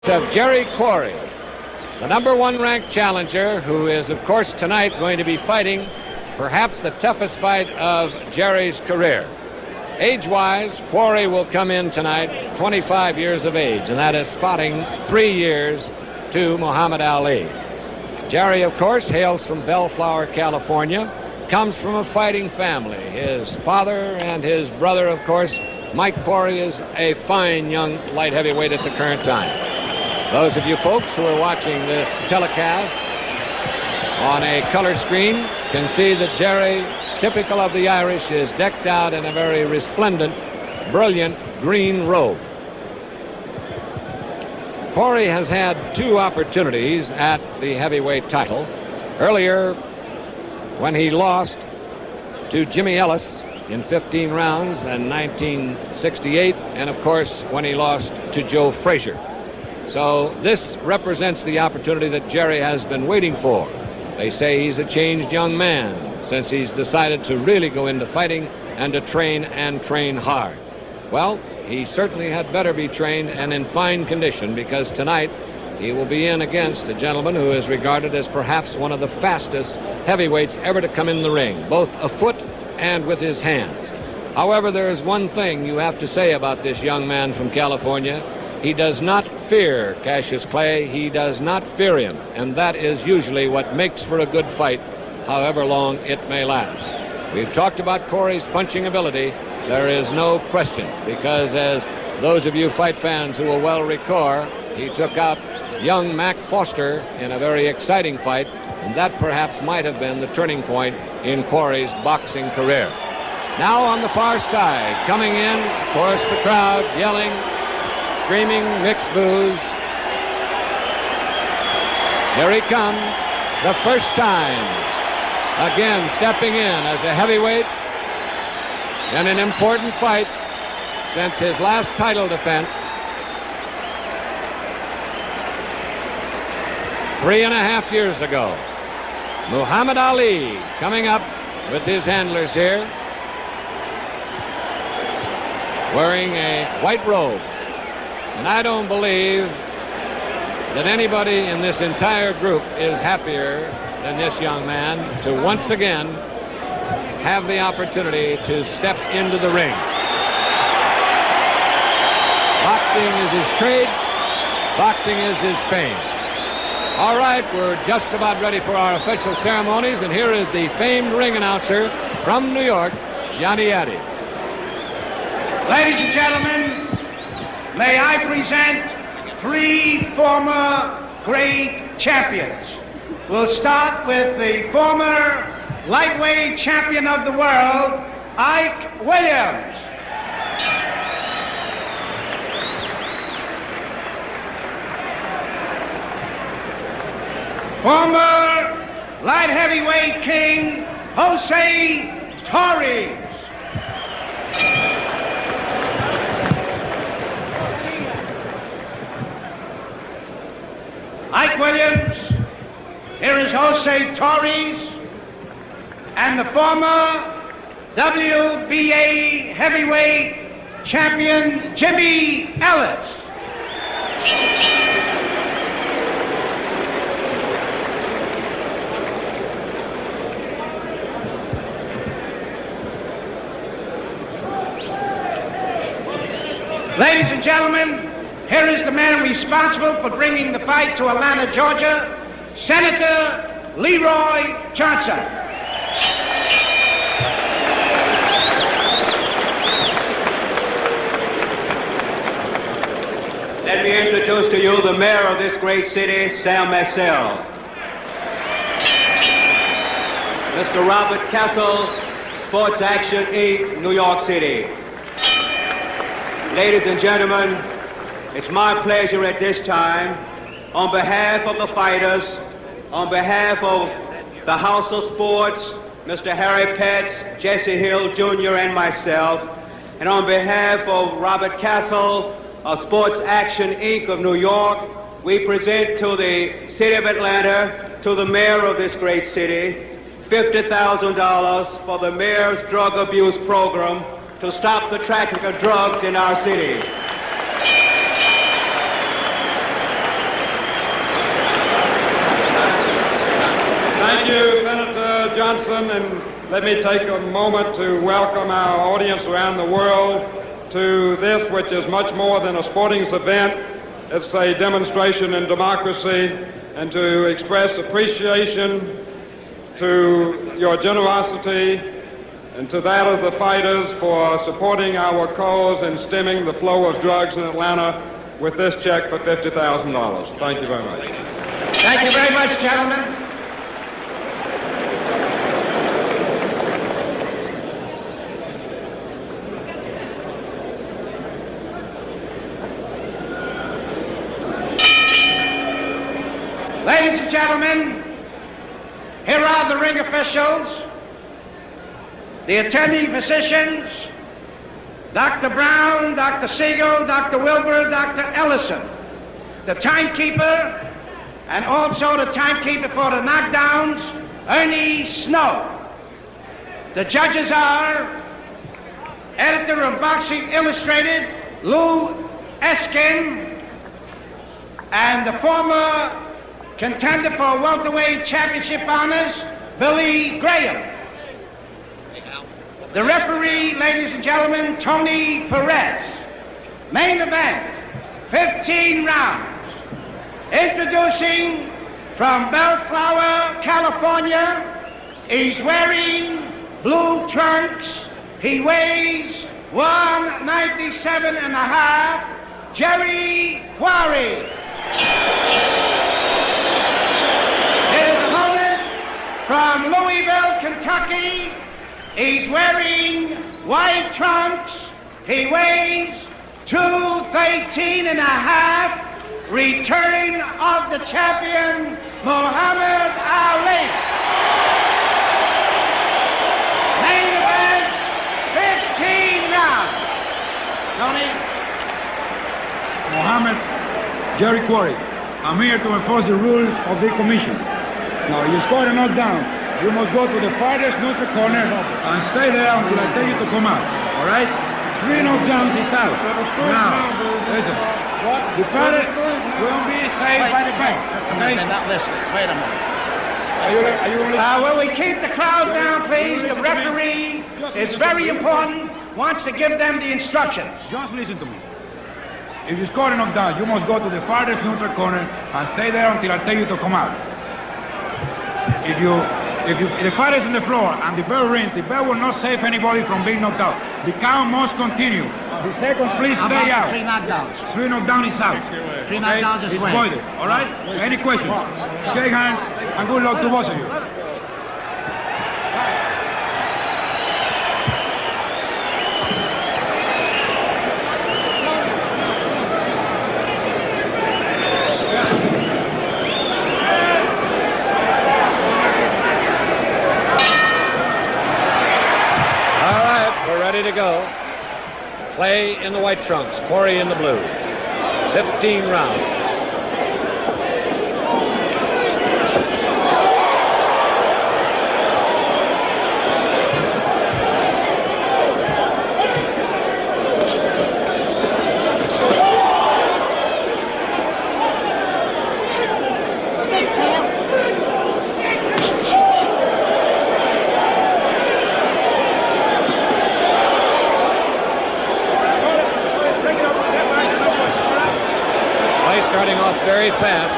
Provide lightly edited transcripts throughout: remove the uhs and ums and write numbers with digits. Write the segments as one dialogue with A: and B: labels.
A: Of Jerry Quarry, the #1 ranked challenger, who is, of course, tonight going to be fighting perhaps the toughest fight of Jerry's career. Age-wise, Quarry will come in tonight 25 years of age, and that is spotting 3 years to Muhammad Ali. Jerry, of course, hails from Bellflower, California, comes from a fighting family. His father and his brother, of course, Mike Quarry, is a fine young light heavyweight at the current time. Those of you folks who are watching this telecast on a color screen can see that Jerry, typical of the Irish, is decked out in a very resplendent, brilliant green robe. Quarry has had 2 opportunities at the heavyweight title. Earlier, when he lost to Jimmy Ellis in 15 rounds in 1968, and of course when he lost to Joe Frazier. So this represents the opportunity that Jerry has been waiting for. They say he's a changed young man since he's decided to really go into fighting and to train and train hard. Well, he certainly had better be trained and in fine condition, because tonight he will be in against a gentleman who is regarded as perhaps one of the fastest heavyweights ever to come in the ring, both afoot and with his hands. However, there is one thing you have to say about this young man from California. He does not fear Cassius Clay. He does not fear him, and that is usually what makes for a good fight, however long it may last. We've talked about Quarry's punching ability. There is no question, because as those of you fight fans who will well recall, he took out young Mac Foster in a very exciting fight, and that perhaps might have been the turning point in Quarry's boxing career. Now on the far side, coming in, of course, the crowd yelling, screaming, mixed boos. Here he comes, the first time, again stepping in as a heavyweight in an important fight since his last title defense 3.5 years ago. Muhammad Ali coming up with his handlers here, wearing a white robe. And I don't believe that anybody in this entire group is happier than this young man to once again have the opportunity to step into the ring. Boxing is his trade. Boxing is his fame. All right, we're just about ready for our official ceremonies, and here is the famed ring announcer from New York, Johnny Addy.
B: Ladies and gentlemen, may I present 3 former great champions. We'll start with the former lightweight champion of the world, Ike Williams. Former light heavyweight king, Jose Torres. Ike Williams, here is Jose Torres, and the former WBA heavyweight champion, Jimmy Ellis. Ladies and gentlemen, here is the man responsible for bringing the fight to Atlanta, Georgia, Senator Leroy Johnson.
C: Let me introduce to you the mayor of this great city, Sam Marcel. Mr. Robert Castle, Sports Action Inc., New York City. Ladies and gentlemen, it's my pleasure at this time, on behalf of the fighters, on behalf of the House of Sports, Mr. Harry Petts, Jesse Hill Jr. and myself, and on behalf of Robert Castle of Sports Action Inc. of New York, we present to the city of Atlanta, to the mayor of this great city, $50,000 for the mayor's drug abuse program to stop the traffic of drugs in our city.
D: gentlemen, and let me take a moment to welcome our audience around the world to this, which is much more than a sporting event. It's a demonstration in democracy, and to express appreciation to your generosity and to that of the fighters for supporting our cause in stemming the flow of drugs in Atlanta with this check for $50,000. Thank you very much.
B: Thank you very much, gentlemen. Ladies and gentlemen, here are the ring officials, the attending physicians, Dr. Brown, Dr. Siegel, Dr. Wilbur, Dr. Ellison, the timekeeper, and also the timekeeper for the knockdowns, Ernie Snow. The judges are editor of Boxing Illustrated, Lou Eskin, and the former contender for welterweight championship honors, Billy Graham. The referee, ladies and gentlemen, Tony Perez. Main event, 15 rounds. Introducing from Bellflower, California, he's wearing blue trunks. He weighs 197 and a half, Jerry Quarry. His opponent from Louisville, Kentucky, he's wearing white trunks. He weighs 213 and a half, return of the champion, Muhammad Ali. Main event, 15 rounds. Tony?
E: Muhammad, Jerry Quarry. I'm here to enforce the rules of the commission. Now, you scored a knockdown. You must go to the farthest neutral corner and stay there until I tell you to come out. All right? 3 knockdowns is out. Now, listen. The farthest will be saved by the bank. Okay?
B: They're not listening. Wait a minute.
E: Are you listening?
B: Will we keep the crowd down, please? The referee, it's very important, wants to give them the instructions.
E: Just listen to me. If you score a knockdown, you must go to the farthest neutral corner and stay there until I tell you to come out. If the fight is on the floor and the bell rings, the bell will not save anybody from being knocked out. The count must continue. The seconds, please stay out.
B: 3 knockdowns.
E: 3 knockdowns is out.
B: 3 knockdowns is
E: it's
B: win.
E: voided. All right? Any questions? Shake hands and good luck to both of you.
A: Ready to go. Clay in the white trunks, Quarry in the blue. 15 rounds. Starting off very fast,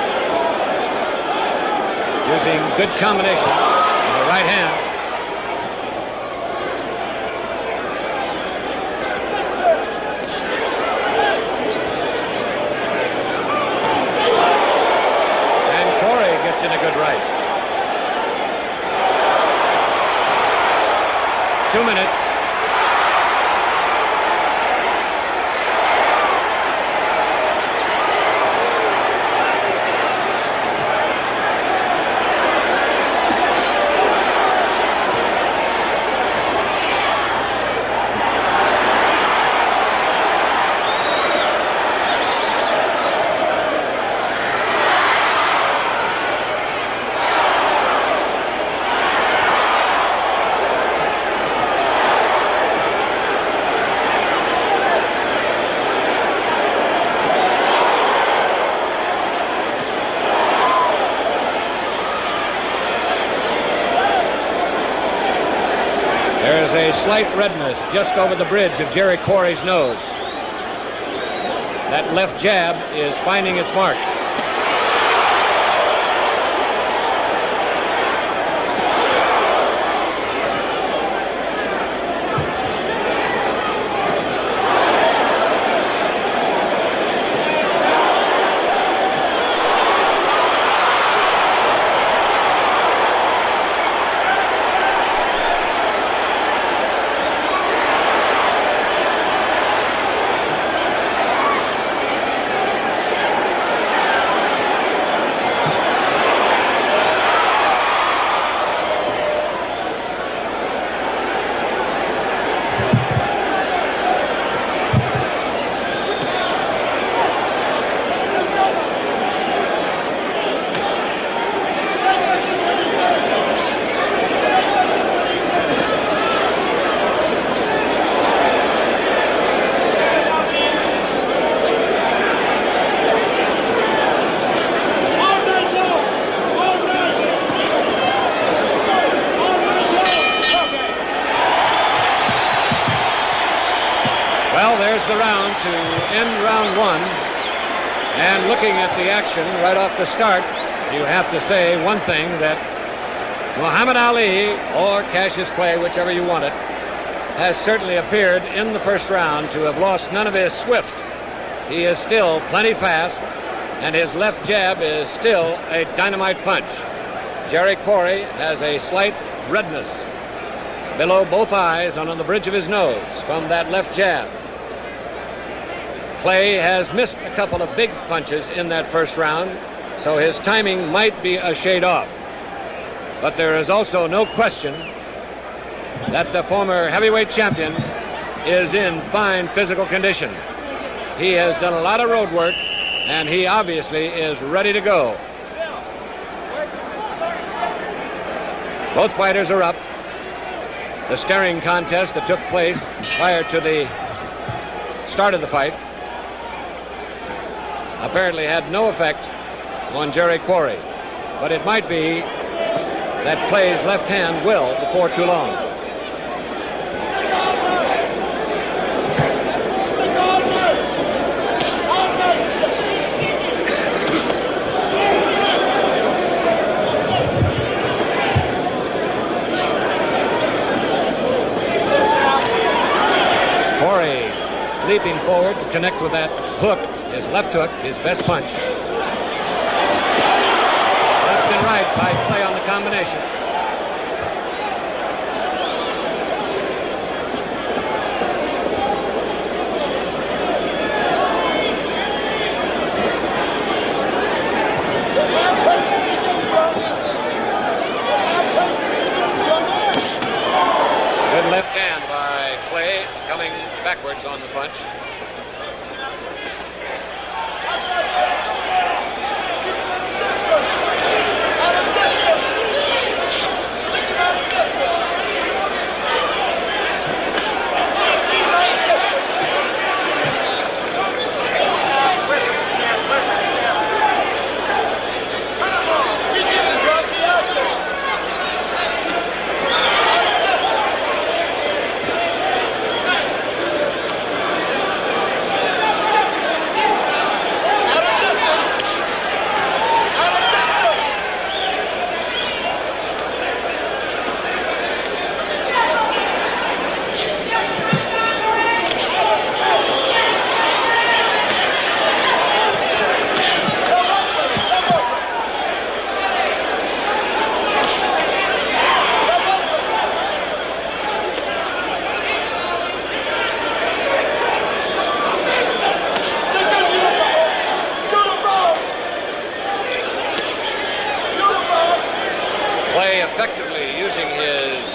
A: using good combination with the right hand. And Quarry gets in a good right. 2 minutes. slight redness just over the bridge of Jerry Quarry's nose. That left jab is finding its mark. There's the round to end round one. And looking at the action right off the start, you have to say one thing, that Muhammad Ali, or Cassius Clay, whichever you want it, has certainly appeared in the first round to have lost none of his swift. He is still plenty fast, and his left jab is still a dynamite punch. Jerry Quarry has a slight redness below both eyes and on the bridge of his nose from that left jab. Clay has missed a couple of big punches in that first round, so his timing might be a shade off. But there is also no question that the former heavyweight champion is in fine physical condition. He has done a lot of road work, and he obviously is ready to go. Both fighters are up. The staring contest that took place prior to the start of the fight apparently had no effect on Jerry Quarry, but it might be that Clay's left hand will before too long. Quarry leaping forward to connect with that hook, his left hook, his best punch. Left and right by Clay on the combination. Good left hand by Clay, coming backwards on the punch. Effectively using his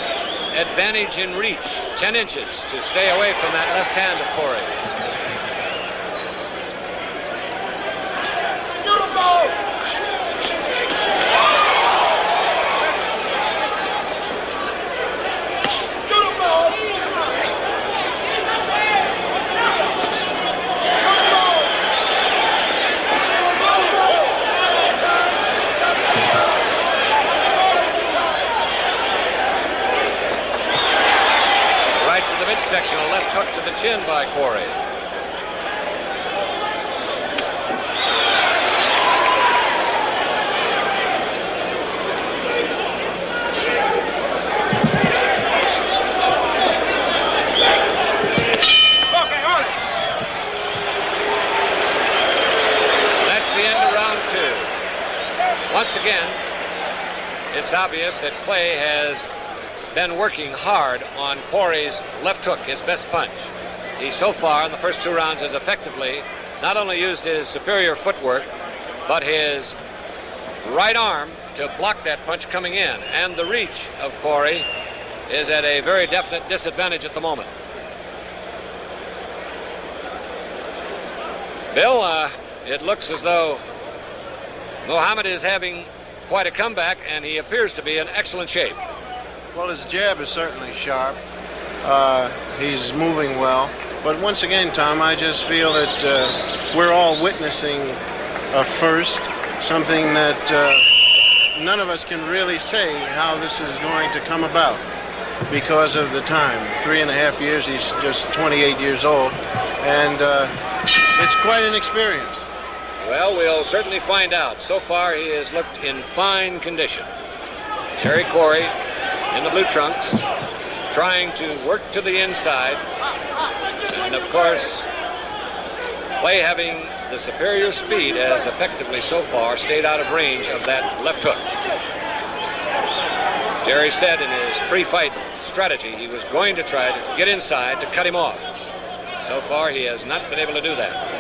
A: advantage in reach, 10 inches, to stay away from that left hand of Quarry's. punch in by Quarry. That's the end of round 2. Once again, it's obvious that Clay has been working hard on Quarry's left hook, his best punch. He so far in the first 2 rounds has effectively not only used his superior footwork, but his right arm to block that punch coming in. And the reach of Quarry is at a very definite disadvantage at the moment. Bill, it looks as though Muhammad is having quite a comeback, and he appears to be in excellent shape.
F: Well, his jab is certainly sharp. He's moving well. But once again, Tom, I just feel that we're all witnessing a first, something that none of us can really say how this is going to come about because of the time. 3.5 years, he's just 28 years old, and it's quite an experience.
A: Well, we'll certainly find out. So far, he has looked in fine condition. Terry Quarry in the blue trunks, trying to work to the inside. And of course, Clay, having the superior speed, has effectively so far stayed out of range of that left hook. Jerry said in his pre-fight strategy he was going to try to get inside to cut him off. So far, he has not been able to do that.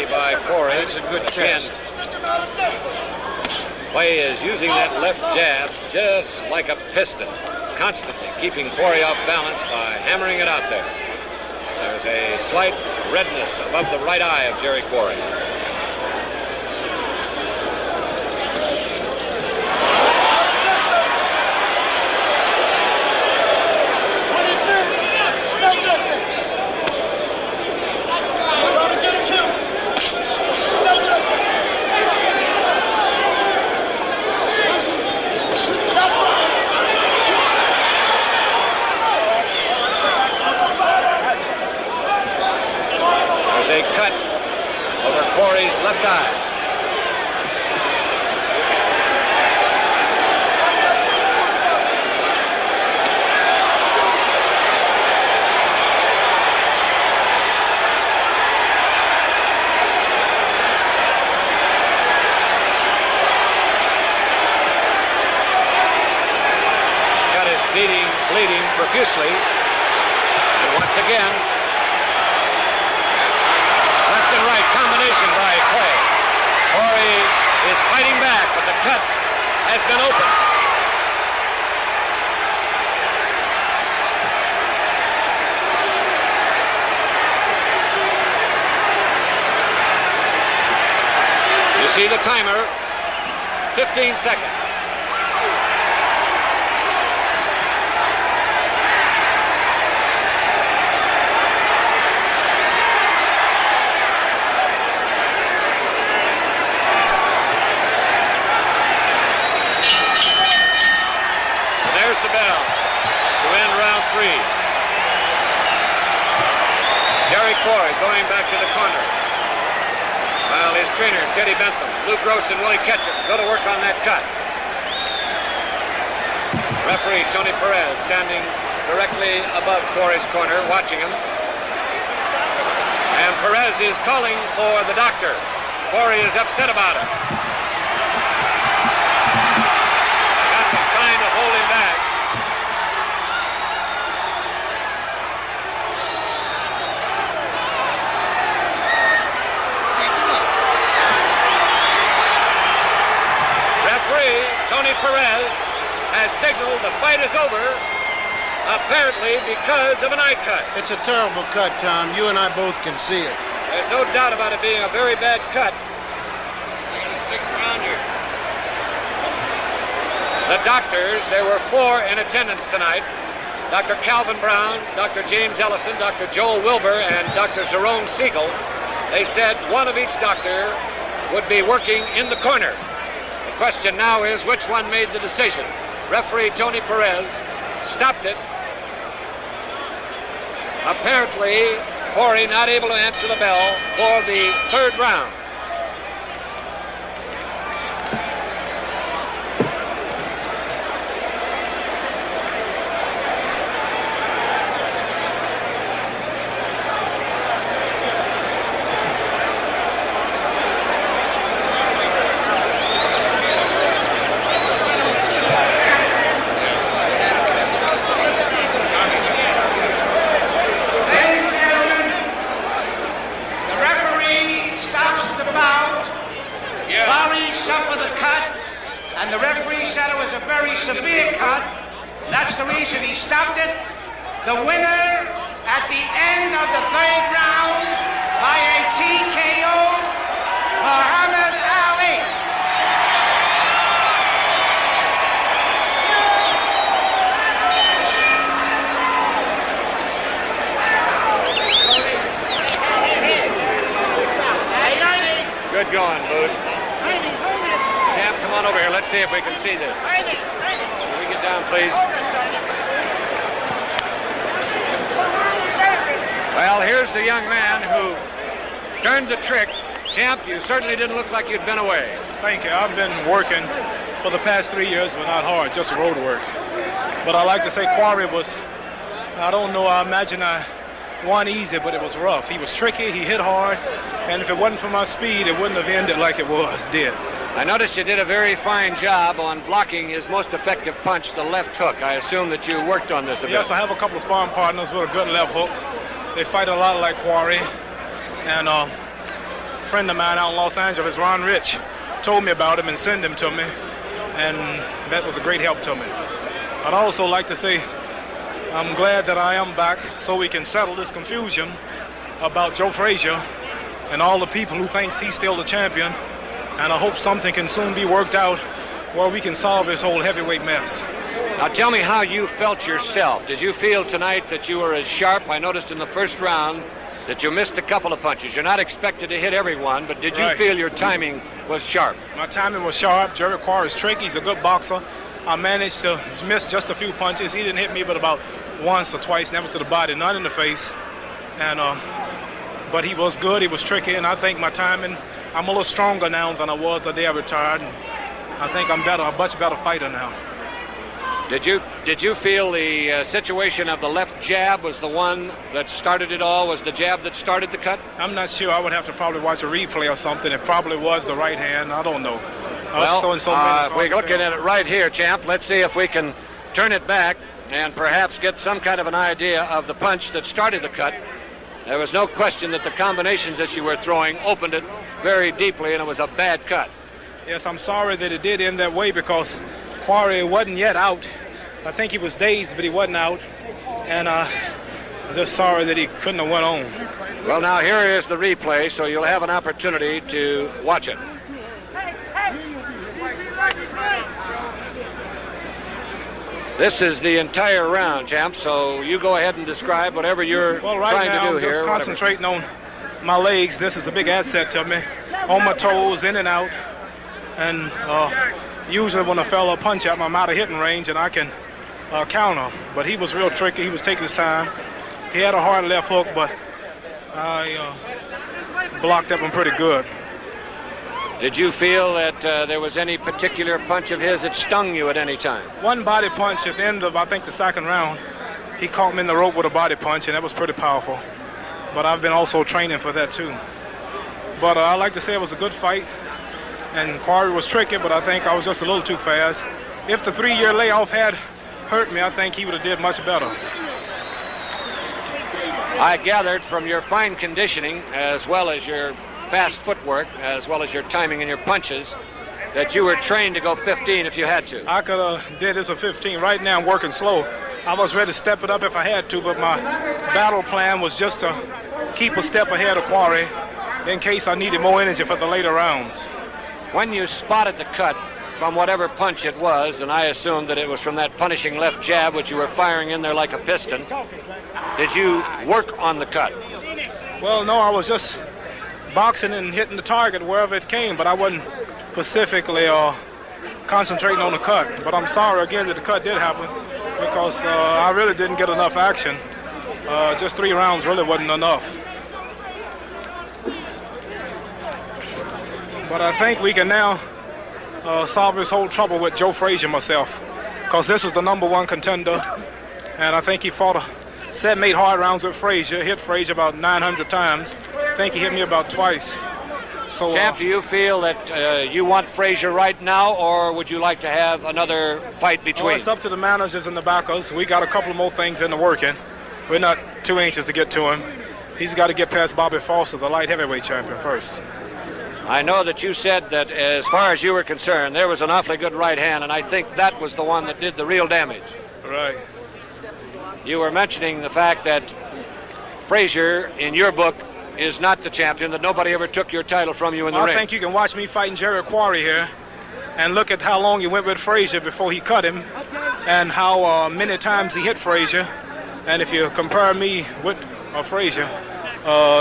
A: By Quarry.
F: It's a good test.
A: Clay is using that left jab just like a piston, constantly keeping Quarry off balance by hammering it out there. There's a slight redness above the right eye of Jerry Quarry. Left eye. Got his bleeding profusely. And once again, left and right combination by Clay. Quarry is fighting back, but the cut has been opened. You see the timer, 15 seconds. Quarry going back to the corner. While his trainer, Teddy Bentham, Lou Gross, and Willie Ketchum go to work on that cut. Referee Tony Perez standing directly above Quarry's corner, watching him. And Perez is calling for the doctor. Quarry is upset about it. Got to trying to hold him back. the fight is over, apparently because of an eye cut.
F: It's a terrible cut, Tom. You and I both can see it.
A: There's no doubt about it being a very bad cut. The doctors, there were 4 in attendance tonight. Dr. Calvin Brown, Dr. James Ellison, Dr. Joel Wilbur, and Dr. Jerome Siegel. They said one of each doctor would be working in the corner. The question now is which one made the decision. Referee Tony Perez stopped it. Apparently, Quarry not able to answer the bell for the 3rd round.
B: The winner at the end of the 3rd round by a TKO, Muhammad Ali.
A: Good going, Booth. Champ, come on over here. Let's see if we can see this. Can we get down, please? Well, here's the young man who turned the trick. Champ, you certainly didn't look like you'd been away.
G: Thank you. I've been working for the past 3 years, but not hard, just road work. But I like to say Quarry was, I don't know, I imagine I won easy, but it was rough. He was tricky, he hit hard, and if it wasn't for my speed, it wouldn't have ended like it did.
A: I noticed you did a very fine job on blocking his most effective punch, the left hook. I assume that you worked on this a bit.
G: Yes, I have a couple of sparring partners with a good left hook. They fight a lot like Quarry. And a friend of mine out in Los Angeles, Ron Rich, told me about him and sent him to me. And that was a great help to me. I'd also like to say I'm glad that I am back so we can settle this confusion about Joe Frazier and all the people who thinks he's still the champion. And I hope something can soon be worked out where we can solve this whole heavyweight mess.
A: Now tell me how you felt yourself. Did you feel tonight that you were as sharp? I noticed in the first round that you missed a couple of punches. You're not expected to hit everyone, but did you feel your timing was sharp?
G: My timing was sharp. Jerry Quarry is tricky. He's a good boxer. I managed to miss just a few punches. He didn't hit me but about once or twice, and that was to the body, none in the face. And but he was good. He was tricky, and I think my timing, I'm a little stronger now than I was the day I retired. I think I'm better, a much better fighter now.
A: Did you feel the situation of the left jab was the one that started it all? Was the jab that started the cut?
G: I'm not sure. I would have to probably watch a replay or something. It probably was the right hand. I don't know.
A: We're looking at it right here, champ. Let's see if we can turn it back and perhaps get some kind of an idea of the punch that started the cut. There was no question that the combinations that you were throwing opened it very deeply, and it was a bad cut.
G: Yes, I'm sorry that it did end that way because Quarry wasn't yet out. I think he was dazed, but he wasn't out. And I'm just sorry that he couldn't have went on.
A: Well, now here is the replay, so you'll have an opportunity to watch it. This is the entire round, champ, so you go ahead and describe whatever you're trying to do here.
G: I'm just concentrating on my legs. This is a big asset to me. On my toes, in and out. And usually when a fellow punch at me, I'm out of hitting range and I can counter. But he was real tricky. He was taking his time. He had a hard left hook, but I blocked that one pretty good.
A: Did you feel that there was any particular punch of his that stung you at any time?
G: One body punch at the end of, I think, the second round. He caught me in the rope with a body punch, and that was pretty powerful. But I've been also training for that, too. But I like to say it was a good fight. And Quarry was tricky, but I think I was just a little too fast. If the 3-year layoff had hurt me, I think he would have did much better.
A: I gathered from your fine conditioning, as well as your fast footwork, as well as your timing and your punches, that you were trained to go 15 if you had to.
G: I could have did this at 15. Right now I'm working slow. I was ready to step it up if I had to, but my battle plan was just to keep a step ahead of Quarry in case I needed more energy for the later rounds.
A: When you spotted the cut from whatever punch it was, and I assumed that it was from that punishing left jab which you were firing in there like a piston, did you work on the cut?
G: Well, no, I was just boxing and hitting the target wherever it came, but I wasn't specifically concentrating on the cut. But I'm sorry again that the cut did happen, because I really didn't get enough action. Just 3 rounds really wasn't enough. But I think we can now solve this whole trouble with Joe Frazier myself, because this is the #1 contender, and I think he fought 7, 8 hard rounds with Frazier, hit Frazier about 900 times. I think he hit me about twice. So,
A: Champ, do you feel that you want Frazier right now, or would you like to have another fight between?
G: It's up to the managers and the backers. We got a couple more things in the working. We're not too anxious to get to him. He's got to get past Bobby Foster, the light heavyweight champion, first.
A: I know that you said that as far as you were concerned, there was an awfully good right hand, and I think that was the one that did the real damage.
G: Right.
A: You were mentioning the fact that Frazier, in your book, is not the champion, that nobody ever took your title from you in the ring.
G: I think you can watch me fighting Jerry Quarry here and look at how long he went with Frazier before he cut him, and how many times he hit Frazier. And if you compare me with Frazier,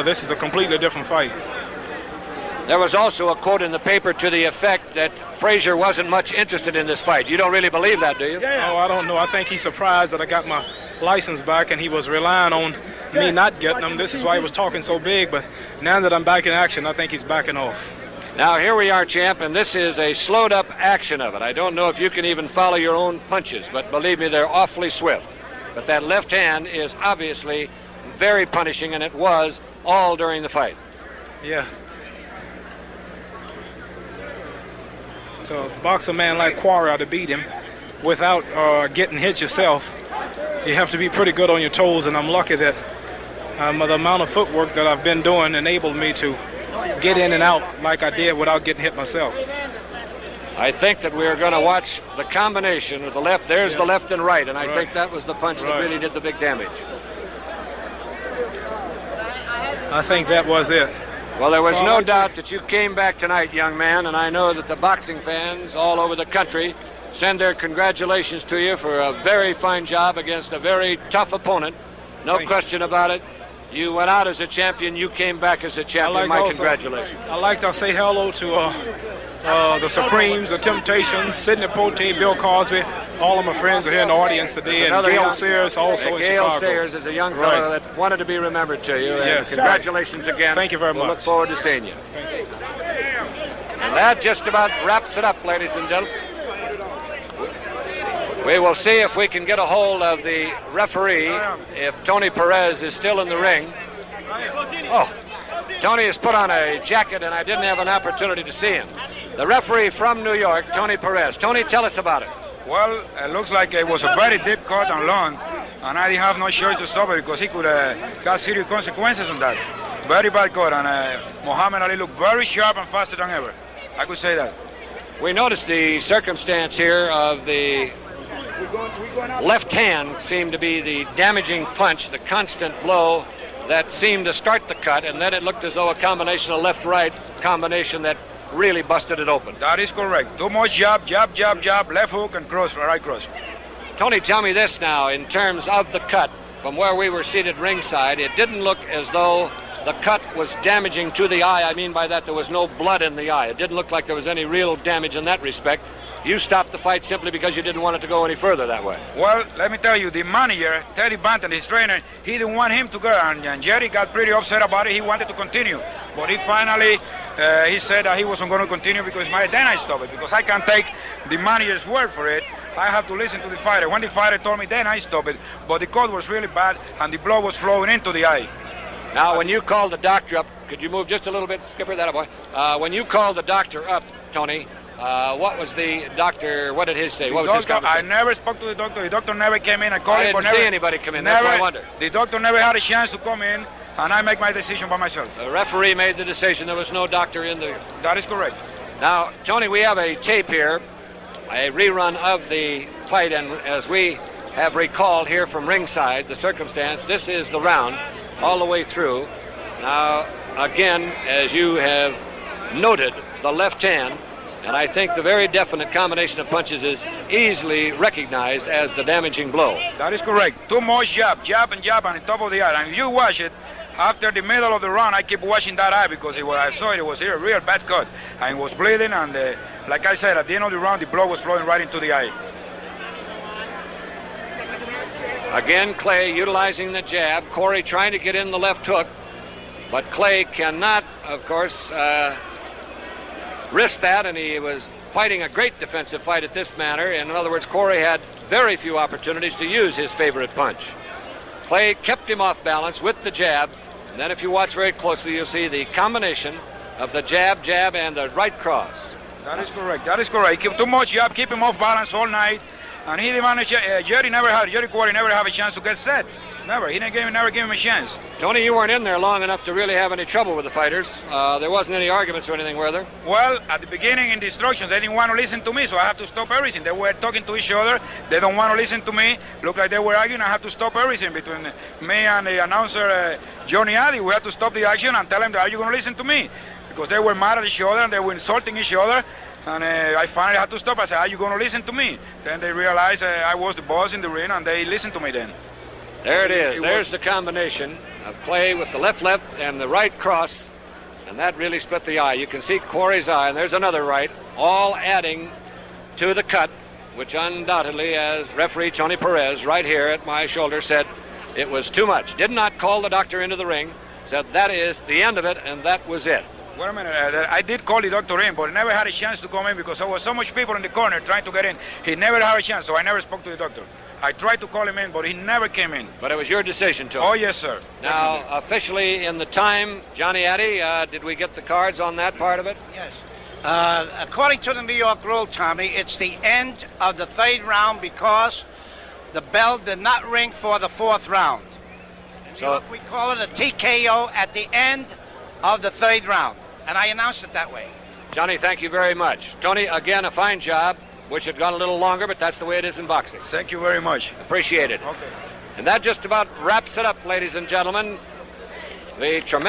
G: this is a completely different fight.
A: There was also a quote in the paper to the effect that Frazier wasn't much interested in this fight. You don't really believe that, do you?
G: Oh, I don't know. I think he's surprised that I got my license back, and he was relying on me not getting him. This is why he was talking so big, but now that I'm back in action, I think he's backing off.
A: Now, here we are, champ, and this is a slowed-up action of it. I don't know if you can even follow your own punches, but believe me, they're awfully swift. But that left hand is obviously very punishing, and it was all during the fight.
G: Yeah. To box a man like Quarry to beat him without getting hit yourself, you have to be pretty good on your toes, and I'm lucky that the amount of footwork that I've been doing enabled me to get in and out like I did without getting hit myself.
A: I think that we're going to watch the combination of the left. There's the left and right, and I think that was the punch that really did the big damage.
G: I think that was it.
A: Well, there was no doubt that you came back tonight, young man, and I know that the boxing fans all over the country send their congratulations to you for a very fine job against a very tough opponent. No question about it. You went out as a champion. You came back as a champion. My congratulations.
G: I'd like to say hello to the Supremes, the Temptations, Sidney Pote, Bill Cosby. All of my friends are here in the audience today, and Gail Sears also in Chicago.
A: Gail Sears is a young fellow that wanted to be remembered to you.
G: Yes.
A: Congratulations again.
G: Thank you very much.
A: We'll look forward to seeing you. And that just about wraps it up, ladies and gentlemen. We will see if we can get a hold of the referee, if Tony Perez is still in the ring. Oh, Tony has put on a jacket, and I didn't have an opportunity to see him. The referee from New York, Tony Perez. Tony, tell us about it.
E: Well, it looks like it was a very deep cut and long, and I didn't have no choice to stop it because he could got serious consequences on that. Very bad cut, and Muhammad Ali looked very sharp and faster than ever. I could say that.
A: We noticed the circumstance here of the left hand seemed to be the damaging punch, the constant blow that seemed to start the cut, and then it looked as though a combination of left-right combination that really busted it open.
E: That is correct. Too much jab, jab, jab, jab, left hook and cross, right cross.
A: Tony, tell me this now, in terms of the cut, from where we were seated ringside, it didn't look as though the cut was damaging to the eye. I mean by that there was no blood in the eye. It didn't look like there was any real damage in that respect. You stopped the fight simply because you didn't want it to go any further that way.
E: Well, let me tell you, the manager, Teddy Banton, his trainer, he didn't want him to go, and Jerry got pretty upset about it. He wanted to continue, but he finally, he said that he wasn't going to continue because then I stopped it, because I can't take the manager's word for it. I have to listen to the fighter. When the fighter told me, then I stopped it, but the cut was really bad, and the blood was flowing into the eye.
A: Now, when you called the doctor up, could you move just a little bit, Skipper, that boy? When you called the doctor up, Tony, what was the doctor, what did he say? What was his conversation?
E: I never spoke to the doctor. The doctor never came in. I called him.
A: I didn't see anybody come in. That's what I wondered.
E: The doctor never had a chance to come in, and I make my decision by myself.
A: The referee made the decision. There was no doctor in there.
E: That is correct.
A: Now, Tony, we have a tape here, a rerun of the fight, and as we have recalled here from ringside, the circumstance, this is the round all the way through. Now, again, as you have noted, the left hand, and I think the very definite combination of punches is easily recognized as the damaging blow.
E: That is correct. Too much jab and jab on the top of the eye. And if you watch it, after the middle of the round, I keep watching that eye because I saw it was a real bad cut. And it was bleeding, and like I said, at the end of the round, the blood was flowing right into the eye.
A: Again, Clay utilizing the jab. Quarry trying to get in the left hook, but Clay cannot, of course, risk that, and he was fighting a great defensive fight at this manner. In other words, Quarry had very few opportunities to use his favorite punch. Clay kept him off balance with the jab, and then if you watch very closely, you'll see the combination of the jab, and the right cross.
E: That is correct. That is correct. Keep too much jab, keep him off balance all night, and he didn't manage. Jerry Quarry never had a chance to get set. Never. He never gave him a chance.
A: Tony, you weren't in there long enough to really have any trouble with the fighters. There wasn't any arguments or anything, were there?
E: Well, at the beginning in the instructions, they didn't want to listen to me, so I had to stop everything. They were talking to each other. They don't want to listen to me. Looked like they were arguing. I had to stop everything between me and the announcer, Johnny Addy. We had to stop the action and tell them, are you going to listen to me? Because they were mad at each other and they were insulting each other. And I finally had to stop. I said, are you going to listen to me? Then they realized I was the boss in the ring, and they listened to me then.
A: There it is. There's the combination of Clay with the left and the right cross, and that really split the eye. You can see Quarry's eye, and there's another right, all adding to the cut, which undoubtedly, as referee Tony Perez right here at my shoulder said, it was too much. Did not call the doctor into the ring, said that is the end of it, and that was it.
E: Wait a minute, I did call the doctor in, but he never had a chance to come in because there was so much people in the corner trying to get in. He never had a chance, so I never spoke to the doctor. I tried to call him in, but he never came in.
A: But it was your decision, Tony.
E: Oh, yes, sir.
A: Now,
E: Definitely.
A: officially in the time, Johnny Addy, did we get the cards on that part of it?
B: Yes. According to the New York rule, Tommy, it's the end of the third round because the bell did not ring for the fourth round. In New York, we call it a TKO at the end of the third round, and I announced it that way.
A: Johnny, thank you very much. Tony, again, a fine job. Wish it had gone a little longer, but that's the way it is in boxing.
E: Thank you very much.
A: Appreciate it.
E: Okay.
A: And that just about wraps it up, ladies and gentlemen. The tremendous